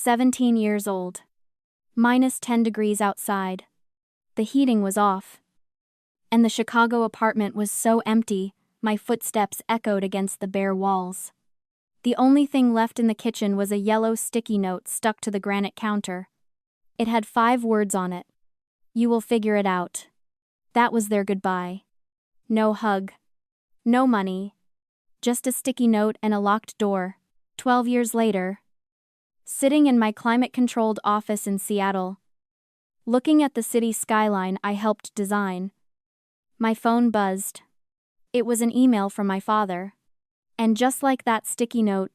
17 years old. -10 degrees outside. The heating was off. And the Chicago apartment was so empty, my footsteps echoed against the bare walls. The only thing left in the kitchen was a yellow sticky note stuck to the granite counter. It had 5 words on it. "You will figure it out." That was their goodbye. No hug. No money. Just a sticky note and a locked door. 12 years later, sitting in my climate-controlled office in Seattle, looking at the city skyline I helped design, my phone buzzed. It was an email from my father. And just like that sticky note,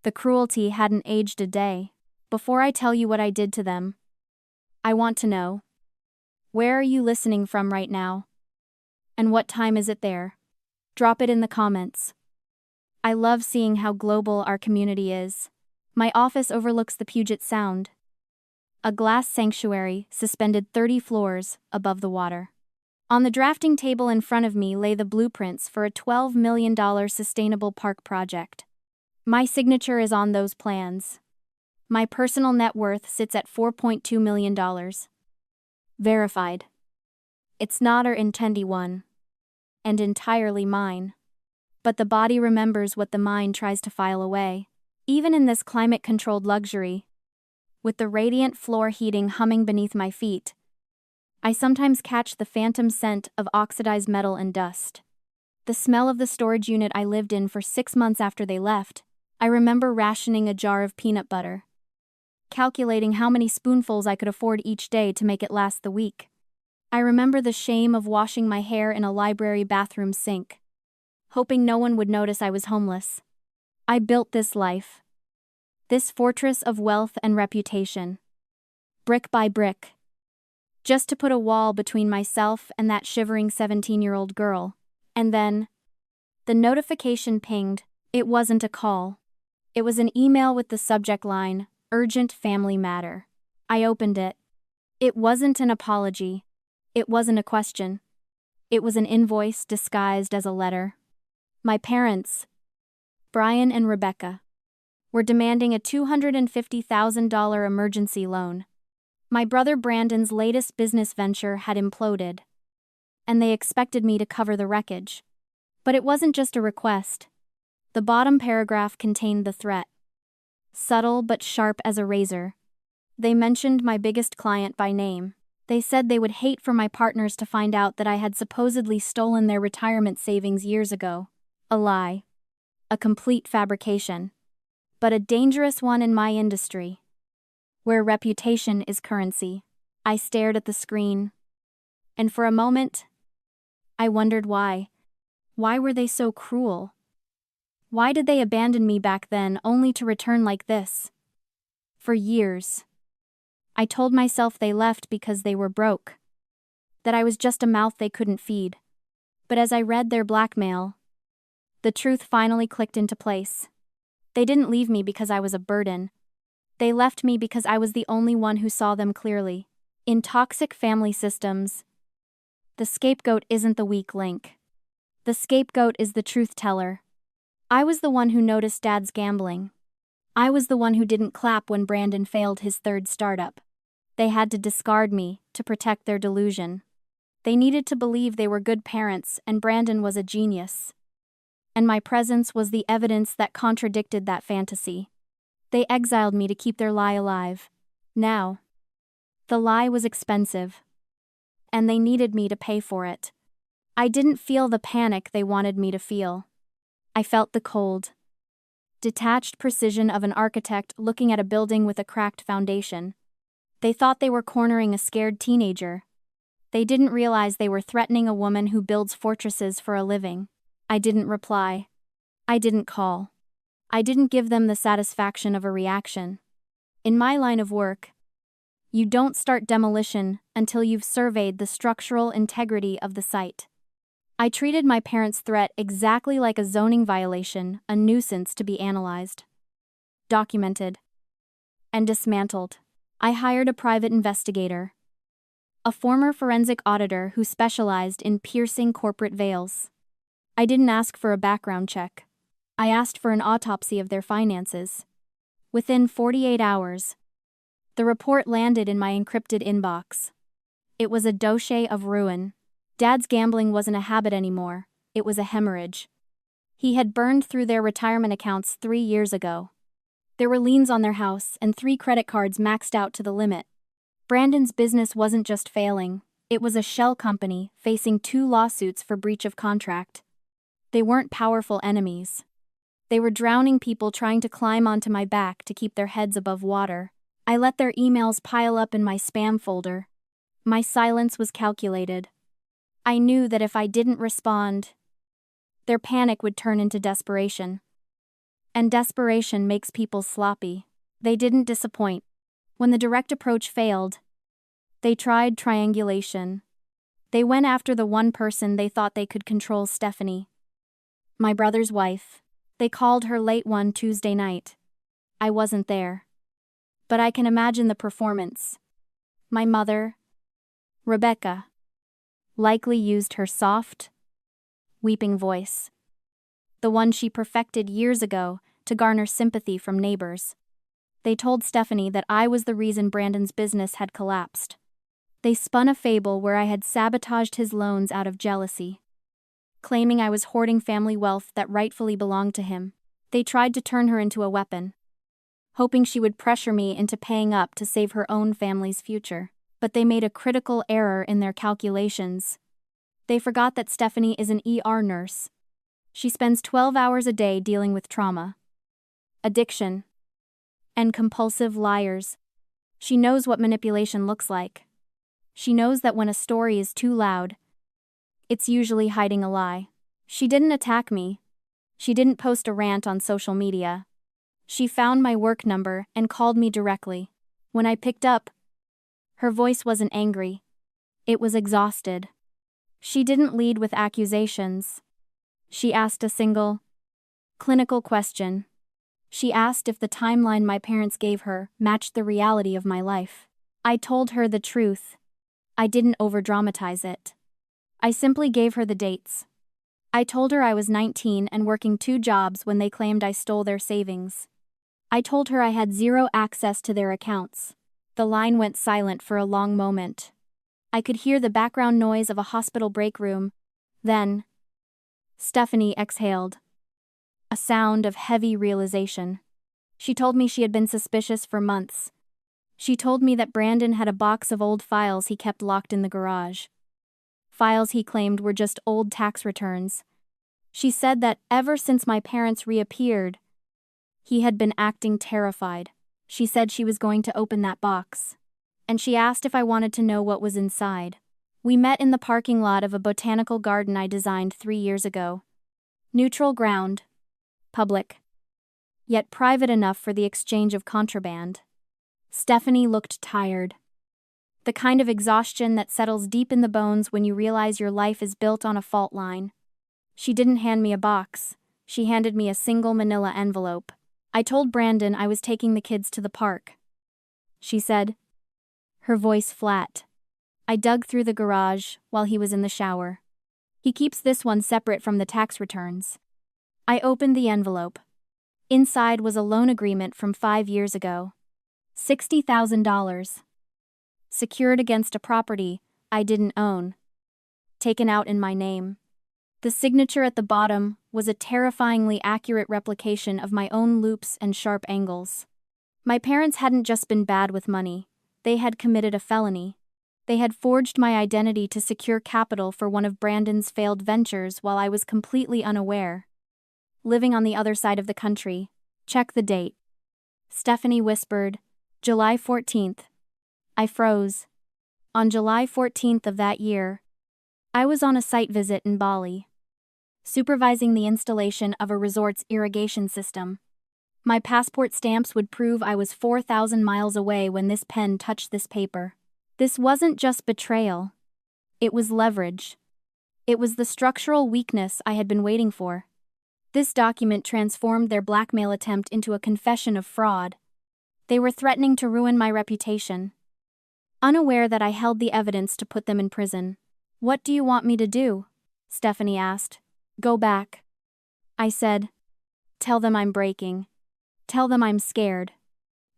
the cruelty hadn't aged a day. Before I tell you what I did to them, I want to know, where are you listening from right now? And what time is it there? Drop it in the comments. I love seeing how global our community is. My office overlooks the Puget Sound, a glass sanctuary suspended 30 floors above the water. On the drafting table in front of me lay the blueprints for a $12 million sustainable park project. My signature is on those plans. My personal net worth sits at $4.2 million. Verified. It's not our intendy one. And entirely mine. But the body remembers what the mind tries to file away. Even in this climate-controlled luxury, with the radiant floor heating humming beneath my feet, I sometimes catch the phantom scent of oxidized metal and dust. The smell of the storage unit I lived in for 6 months after they left. I remember rationing a jar of peanut butter, calculating how many spoonfuls I could afford each day to make it last the week. I remember the shame of washing my hair in a library bathroom sink, hoping no one would notice I was homeless. I built this life, this fortress of wealth and reputation, brick by brick, just to put a wall between myself and that shivering 17-year-old girl. And then, the notification pinged. It wasn't a call. It was an email with the subject line, "Urgent Family Matter." I opened it. It wasn't an apology. It wasn't a question. It was an invoice disguised as a letter. My parents, Brian and Rebecca, were demanding a $250,000 emergency loan. My brother Brandon's latest business venture had imploded, and they expected me to cover the wreckage. But it wasn't just a request. The bottom paragraph contained the threat, subtle but sharp as a razor. They mentioned my biggest client by name. They said they would hate for my partners to find out that I had supposedly stolen their retirement savings years ago. A lie. A complete fabrication. But a dangerous one in my industry, where reputation is currency. I stared at the screen, and for a moment, I wondered why. Why were they so cruel? Why did they abandon me back then only to return like this? For years, I told myself they left because they were broke, that I was just a mouth they couldn't feed. But as I read their blackmail, the truth finally clicked into place. They didn't leave me because I was a burden. They left me because I was the only one who saw them clearly. In toxic family systems, the scapegoat isn't the weak link. The scapegoat is the truth teller. I was the one who noticed Dad's gambling. I was the one who didn't clap when Brandon failed his 3rd startup. They had to discard me to protect their delusion. They needed to believe they were good parents and Brandon was a genius. And my presence was the evidence that contradicted that fantasy. They exiled me to keep their lie alive. Now, the lie was expensive, and they needed me to pay for it. I didn't feel the panic they wanted me to feel. I felt the cold, detached precision of an architect looking at a building with a cracked foundation. They thought they were cornering a scared teenager. They didn't realize they were threatening a woman who builds fortresses for a living. I didn't reply. I didn't call. I didn't give them the satisfaction of a reaction. In my line of work, you don't start demolition until you've surveyed the structural integrity of the site. I treated my parents' threat exactly like a zoning violation, a nuisance to be analyzed, documented, and dismantled. I hired a private investigator, a former forensic auditor who specialized in piercing corporate veils. I didn't ask for a background check. I asked for an autopsy of their finances. Within 48 hours, the report landed in my encrypted inbox. It was a dossier of ruin. Dad's gambling wasn't a habit anymore, it was a hemorrhage. He had burned through their retirement accounts 3 years ago. There were liens on their house and 3 credit cards maxed out to the limit. Brandon's business wasn't just failing, it was a shell company facing 2 lawsuits for breach of contract. They weren't powerful enemies. They were drowning people trying to climb onto my back to keep their heads above water. I let their emails pile up in my spam folder. My silence was calculated. I knew that if I didn't respond, their panic would turn into desperation. And desperation makes people sloppy. They didn't disappoint. When the direct approach failed, they tried triangulation. They went after the one person they thought they could control, Stephanie, my brother's wife. They called her late one Tuesday night. I wasn't there. But I can imagine the performance. My mother, Rebecca, likely used her soft, weeping voice, the one she perfected years ago, to garner sympathy from neighbors. They told Stephanie that I was the reason Brandon's business had collapsed. They spun a fable where I had sabotaged his loans out of jealousy, claiming I was hoarding family wealth that rightfully belonged to him. They tried to turn her into a weapon, hoping she would pressure me into paying up to save her own family's future. But they made a critical error in their calculations. They forgot that Stephanie is an ER nurse. She spends 12 hours a day dealing with trauma, addiction, and compulsive liars. She knows what manipulation looks like. She knows that when a story is too loud, it's usually hiding a lie. She didn't attack me. She didn't post a rant on social media. She found my work number and called me directly. When I picked up, her voice wasn't angry. It was exhausted. She didn't lead with accusations. She asked a single, clinical question. She asked if the timeline my parents gave her matched the reality of my life. I told her the truth. I didn't overdramatize it. I simply gave her the dates. I told her I was 19 and working 2 jobs when they claimed I stole their savings. I told her I had 0 access to their accounts. The line went silent for a long moment. I could hear the background noise of a hospital break room. Then, Stephanie exhaled, a sound of heavy realization. She told me she had been suspicious for months. She told me that Brandon had a box of old files he kept locked in the garage. Files he claimed were just old tax returns. She said that ever since my parents reappeared, he had been acting terrified. She said she was going to open that box, and she asked if I wanted to know what was inside. We met in the parking lot of a botanical garden I designed 3 years ago. Neutral ground, public, yet private enough for the exchange of contraband. Stephanie looked tired. The kind of exhaustion that settles deep in the bones when you realize your life is built on a fault line. She didn't hand me a box. She handed me a single manila envelope. I told Brandon I was taking the kids to the park, she said, her voice flat. I dug through the garage while he was in the shower. He keeps this one separate from the tax returns. I opened the envelope. Inside was a loan agreement from 5 years ago. $60,000. Secured against a property I didn't own. Taken out in my name. The signature at the bottom was a terrifyingly accurate replication of my own loops and sharp angles. My parents hadn't just been bad with money, they had committed a felony. They had forged my identity to secure capital for one of Brandon's failed ventures while I was completely unaware. Living on the other side of the country. Check the date. Stephanie whispered, July 14th. I froze. On July 14th of that year, I was on a site visit in Bali, supervising the installation of a resort's irrigation system. My passport stamps would prove I was 4,000 miles away when this pen touched this paper. This wasn't just betrayal. It was leverage. It was the structural weakness I had been waiting for. This document transformed their blackmail attempt into a confession of fraud. They were threatening to ruin my reputation, unaware that I held the evidence to put them in prison. What do you want me to do? Stephanie asked. Go back. I said. Tell them I'm breaking. Tell them I'm scared.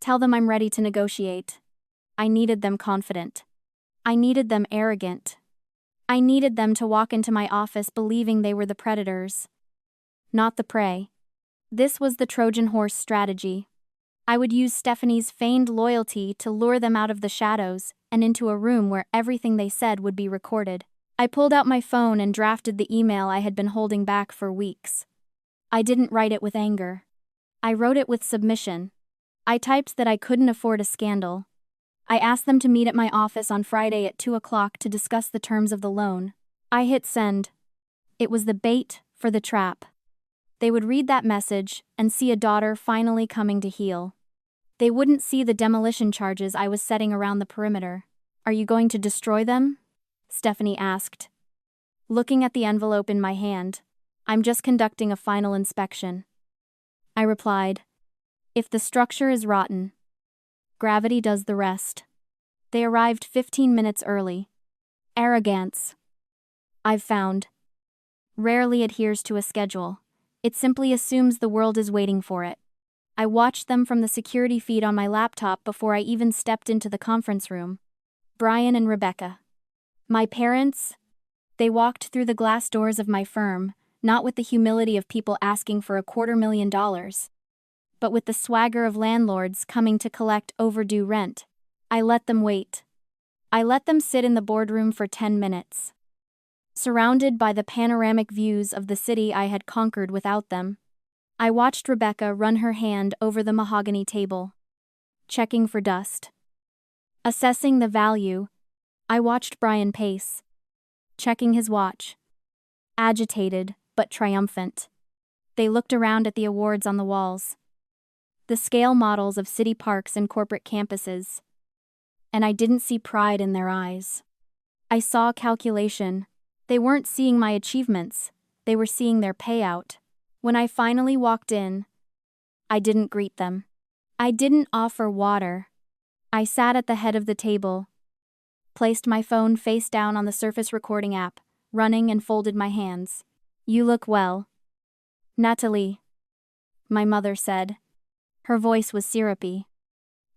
Tell them I'm ready to negotiate. I needed them confident. I needed them arrogant. I needed them to walk into my office believing they were the predators, not the prey. This was the Trojan horse strategy. I would use Stephanie's feigned loyalty to lure them out of the shadows and into a room where everything they said would be recorded. I pulled out my phone and drafted the email I had been holding back for weeks. I didn't write it with anger. I wrote it with submission. I typed that I couldn't afford a scandal. I asked them to meet at my office on Friday at 2 o'clock to discuss the terms of the loan. I hit send. It was the bait for the trap. They would read that message and see a daughter finally coming to heel. They wouldn't see the demolition charges I was setting around the perimeter. Are you going to destroy them? Stephanie asked. Looking at the envelope in my hand, I'm just conducting a final inspection. I replied, if the structure is rotten, gravity does the rest. They arrived 15 minutes early. Arrogance, I've found, rarely adheres to a schedule. It simply assumes the world is waiting for it. I watched them from the security feed on my laptop before I even stepped into the conference room. Brian and Rebecca. My parents? They walked through the glass doors of my firm, not with the humility of people asking for $250,000, but with the swagger of landlords coming to collect overdue rent. I let them wait. I let them sit in the boardroom for 10 minutes. Surrounded by the panoramic views of the city I had conquered without them, I watched Rebecca run her hand over the mahogany table, checking for dust. Assessing the value, I watched Brian pace, checking his watch. Agitated, but triumphant. They looked around at the awards on the walls, the scale models of city parks and corporate campuses, and I didn't see pride in their eyes. I saw calculation. They weren't seeing my achievements, they were seeing their payout. When I finally walked in, I didn't greet them. I didn't offer water. I sat at the head of the table, placed my phone face down on the Surface recording app, running and folded my hands. You look well, Natalie, my mother said. Her voice was syrupy,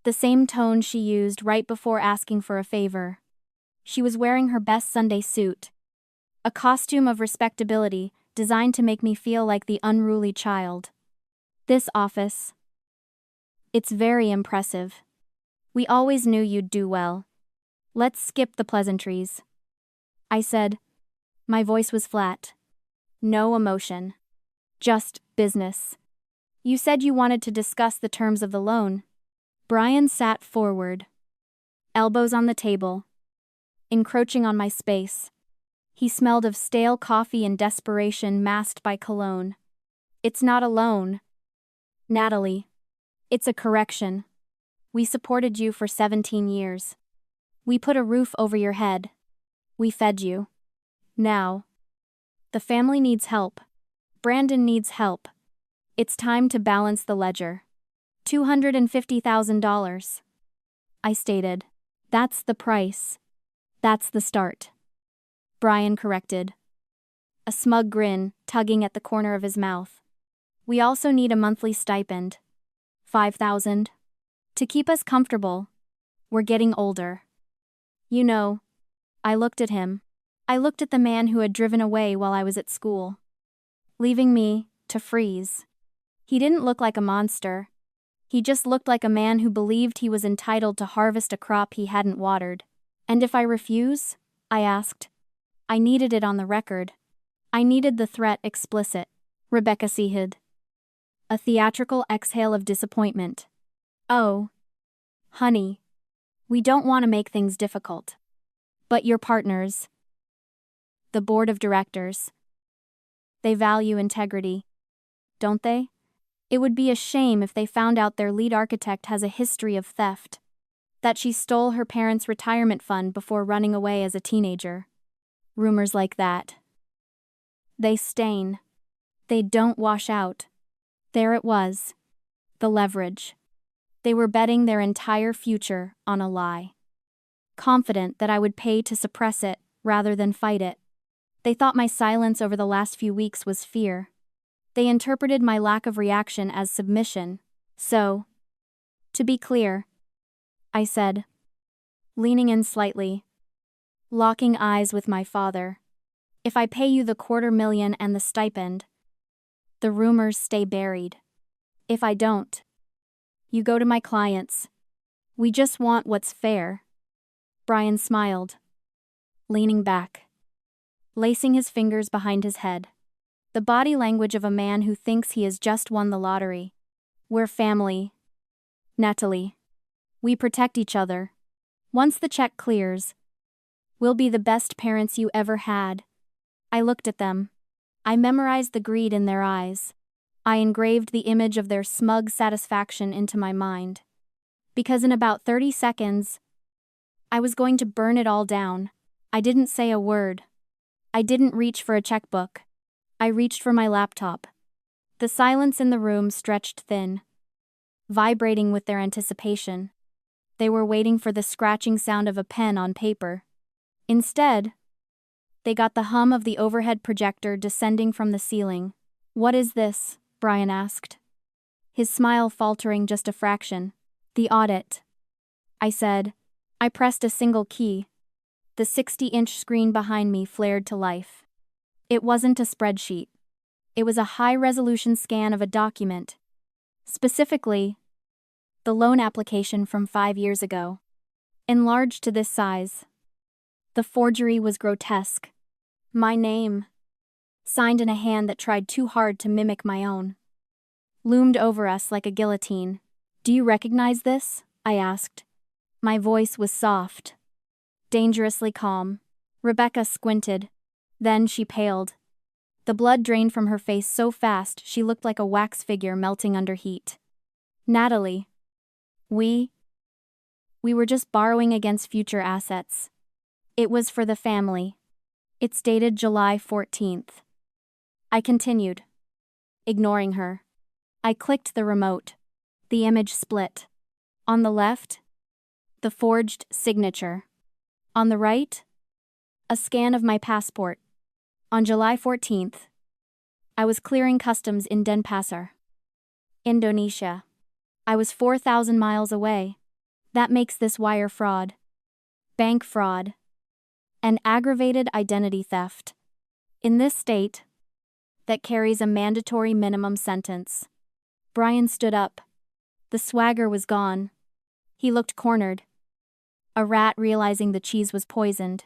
the same tone she used right before asking for a favor. She was wearing her best Sunday suit, a costume of respectability designed to make me feel like the unruly child. This office, it's very impressive. We always knew you'd do well. Let's skip the pleasantries, I said. My voice was flat. No emotion. Just business. You said you wanted to discuss the terms of the loan. Brian sat forward, elbows on the table, encroaching on my space. He smelled of stale coffee and desperation masked by cologne. It's not a loan, Natalie. It's a correction. We supported you for 17 years. We put a roof over your head. We fed you. Now, the family needs help. Brandon needs help. It's time to balance the ledger. $250,000. I stated. That's the price. That's the start. Brian corrected, a smug grin tugging at the corner of his mouth. We also need a monthly stipend. $5,000. To keep us comfortable. We're getting older. You know, I looked at him. I looked at the man who had driven away while I was at school, leaving me to freeze. He didn't look like a monster. He just looked like a man who believed he was entitled to harvest a crop he hadn't watered. And if I refuse? I asked. I needed it on the record. I needed the threat explicit. Rebecca seethed. A theatrical exhale of disappointment. Oh, honey, we don't want to make things difficult. But your partners, the board of directors, they value integrity, don't they? It would be a shame if they found out their lead architect has a history of theft, that she stole her parents' retirement fund before running away as a teenager. Rumors like that. They stain. They don't wash out. There it was. The leverage. They were betting their entire future on a lie. Confident that I would pay to suppress it rather than fight it. They thought my silence over the last few weeks was fear. They interpreted my lack of reaction as submission. So, To be clear, I said, leaning in slightly, locking eyes with my father. If I pay you the $250,000 and the stipend, the rumors stay buried. If I don't, you go to my clients. We just want what's fair. Brian smiled, leaning back, lacing his fingers behind his head. The body language of a man who thinks he has just won the lottery. We're family, Natalie. We protect each other. Once the check clears, we'll be the best parents you ever had. I looked at them. I memorized the greed in their eyes. I engraved the image of their smug satisfaction into my mind. Because in about 30 seconds, I was going to burn it all down. I didn't say a word. I didn't reach for a checkbook. I reached for my laptop. The silence in the room stretched thin, vibrating with their anticipation. They were waiting for the scratching sound of a pen on paper. Instead, they got the hum of the overhead projector descending from the ceiling. "What is this?" Brian asked, his smile faltering just a fraction. "The audit," I said. I pressed a single key. The 60-inch screen behind me flared to life. It wasn't a spreadsheet. It was a high-resolution scan of a document. Specifically, the loan application from 5 years ago. Enlarged to this size. The forgery was grotesque. My name, signed in a hand that tried too hard to mimic my own, loomed over us like a guillotine. "Do you recognize this?" I asked. My voice was soft, dangerously calm. Rebecca squinted. Then she paled. The blood drained from her face so fast she looked like a wax figure melting under heat. "Natalie, we were just borrowing against future assets. It was for the family." It's dated July 14th. I continued, ignoring her. I clicked the remote. The image split. On the left, the forged signature. On the right, a scan of my passport. On July 14th, I was clearing customs in Denpasar, Indonesia. I was 4,000 miles away. That makes this wire fraud, bank fraud, and aggravated identity theft. In this state, that carries a mandatory minimum sentence. Brian stood up. The swagger was gone. He looked cornered. A rat realizing the cheese was poisoned.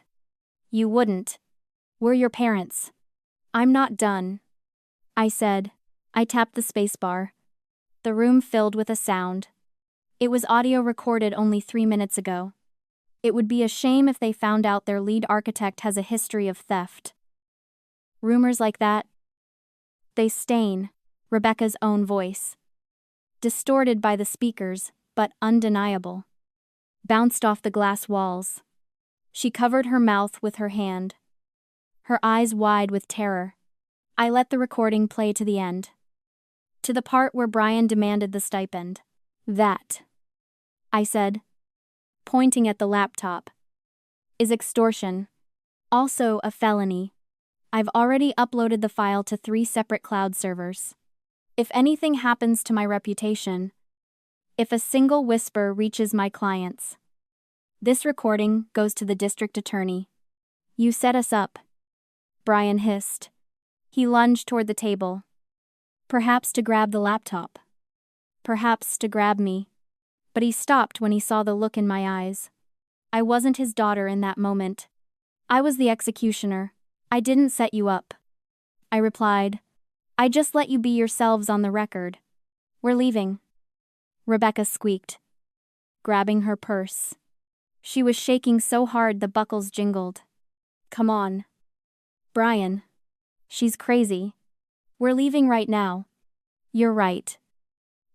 "You wouldn't. We're your parents." "I'm not done," I said. I tapped the spacebar. The room filled with a sound. It was audio recorded only 3 minutes ago. It would be a shame if they found out their lead architect has a history of theft. Rumors like that, they stain. Rebecca's own voice, distorted by the speakers, but undeniable, bounced off the glass walls. She covered her mouth with her hand, her eyes wide with terror. I let the recording play to the end, to the part where Brian demanded the stipend. "That," I said, pointing at the laptop, "is extortion. Also a felony. I've already uploaded the file to 3 separate cloud servers. If anything happens to my reputation, if a single whisper reaches my clients, this recording goes to the district attorney." "You set us up," Brian hissed. He lunged toward the table, perhaps to grab the laptop, perhaps to grab me. But he stopped when he saw the look in my eyes. I wasn't his daughter in that moment. I was the executioner. "I didn't set you up," I replied. "I just let you be yourselves on the record. We're leaving." Rebecca squeaked, grabbing her purse. She was shaking so hard the buckles jingled. "Come on, Brian. She's crazy. We're leaving right now." "You're right,"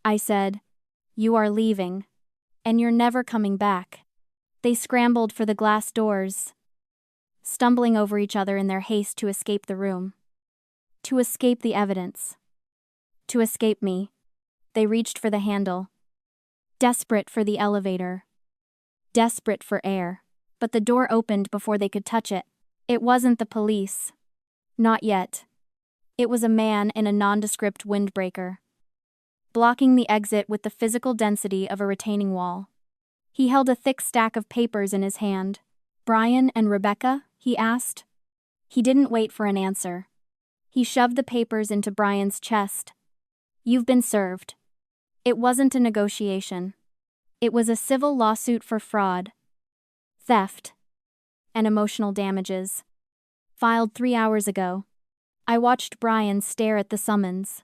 I said. "You are leaving. And you're never coming back." They scrambled for the glass doors, stumbling over each other in their haste to escape the room, to escape the evidence, to escape me. They reached for the handle, desperate for the elevator, desperate for air. But the door opened before they could touch it. It wasn't the police. Not yet. It was a man in a nondescript windbreaker. blocking the exit with the physical density of a retaining wall. He held a thick stack of papers in his hand. "Brian and Rebecca?" he asked. He didn't wait for an answer. He shoved the papers into Brian's chest. "You've been served." It wasn't a negotiation. It was a civil lawsuit for fraud, theft, and emotional damages. Filed 3 hours ago. I watched Brian stare at the summons,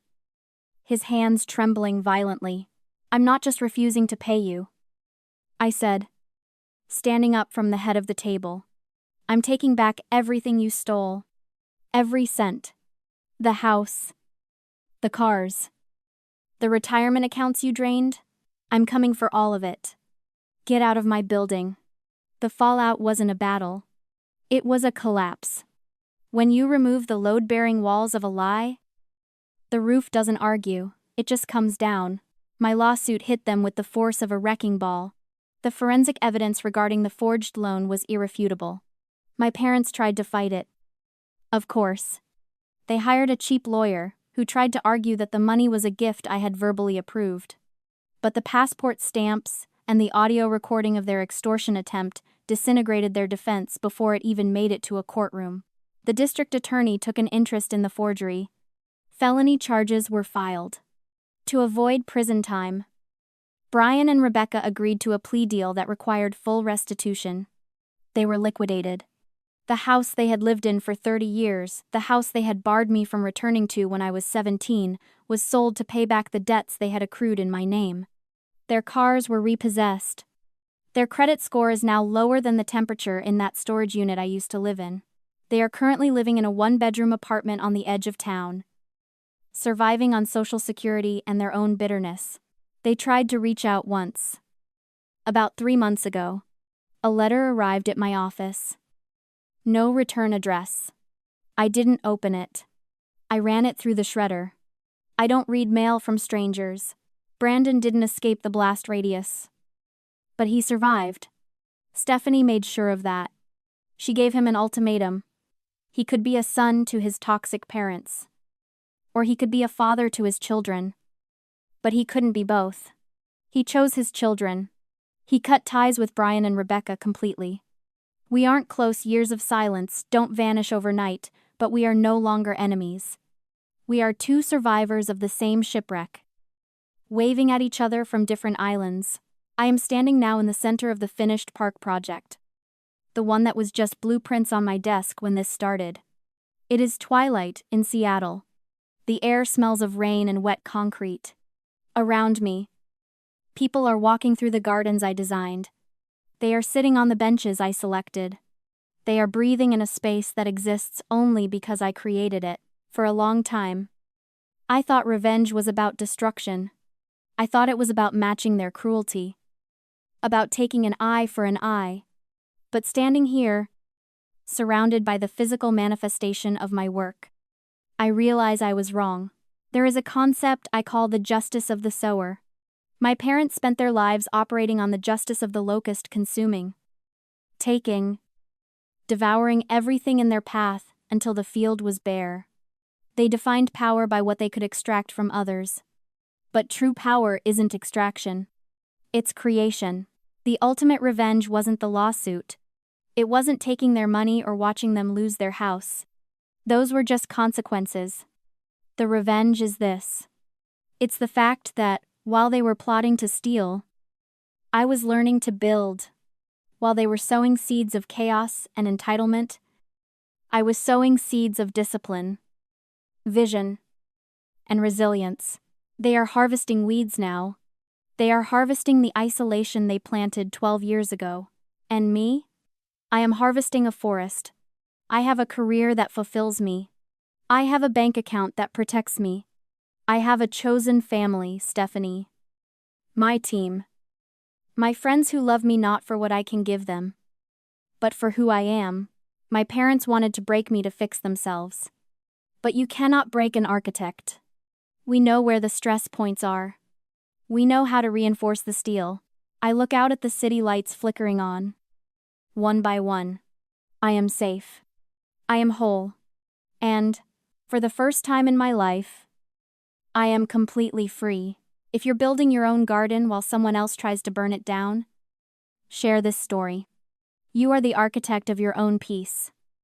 his hands trembling violently. "I'm not just refusing to pay you," I said, standing up from the head of the table. "I'm taking back everything you stole. Every cent. The house. The cars. The retirement accounts you drained. I'm coming for all of it. Get out of my building." The fallout wasn't a battle. It was a collapse. When you remove the load-bearing walls of a lie, the roof doesn't argue, it just comes down. My lawsuit hit them with the force of a wrecking ball. The forensic evidence regarding the forged loan was irrefutable. My parents tried to fight it. Of course. They hired a cheap lawyer, who tried to argue that the money was a gift I had verbally approved. But the passport stamps and the audio recording of their extortion attempt disintegrated their defense before it even made it to a courtroom. The district attorney took an interest in the forgery. Felony charges were filed. To avoid prison time, Brian and Rebecca agreed to a plea deal that required full restitution. They were liquidated. The house they had lived in for 30 years, the house they had barred me from returning to when I was 17, was sold to pay back the debts they had accrued in my name. Their cars were repossessed. Their credit score is now lower than the temperature in that storage unit I used to live in. They are currently living in a one-bedroom apartment on the edge of town, surviving on Social Security and their own bitterness. They tried to reach out once. About 3 months ago, a letter arrived at my office. No return address. I didn't open it. I ran it through the shredder. I don't read mail from strangers. Brandon didn't escape the blast radius. But he survived. Stephanie made sure of that. She gave him an ultimatum. He could be a son to his toxic parents. Or he could be a father to his children. But he couldn't be both. He chose his children. He cut ties with Brian and Rebecca completely. We aren't close. Years of silence don't vanish overnight, but we are no longer enemies. We are two survivors of the same shipwreck, waving at each other from different islands. I am standing now in the center of the finished park project. The one that was just blueprints on my desk when this started. It is twilight in Seattle. The air smells of rain and wet concrete. Around me, people are walking through the gardens I designed. They are sitting on the benches I selected. They are breathing in a space that exists only because I created it. For a long time, I thought revenge was about destruction. I thought it was about matching their cruelty. About taking an eye for an eye. But standing here, surrounded by the physical manifestation of my work, I realize I was wrong. There is a concept I call the justice of the sower. My parents spent their lives operating on the justice of the locust, consuming, taking, devouring everything in their path until the field was bare. They defined power by what they could extract from others. But true power isn't extraction. It's creation. The ultimate revenge wasn't the lawsuit. It wasn't taking their money or watching them lose their house. Those were just consequences. The revenge is this. It's the fact that, while they were plotting to steal, I was learning to build. While they were sowing seeds of chaos and entitlement, I was sowing seeds of discipline, vision, and resilience. They are harvesting weeds now. They are harvesting the isolation they planted 12 years ago. And me? I am harvesting a forest. I have a career that fulfills me. I have a bank account that protects me. I have a chosen family, Stephanie. My team. My friends who love me not for what I can give them, but for who I am. My parents wanted to break me to fix themselves. But you cannot break an architect. We know where the stress points are. We know how to reinforce the steel. I look out at the city lights flickering on. One by one. I am safe. I am whole. And, for the first time in my life, I am completely free. If you're building your own garden while someone else tries to burn it down, share this story. You are the architect of your own peace.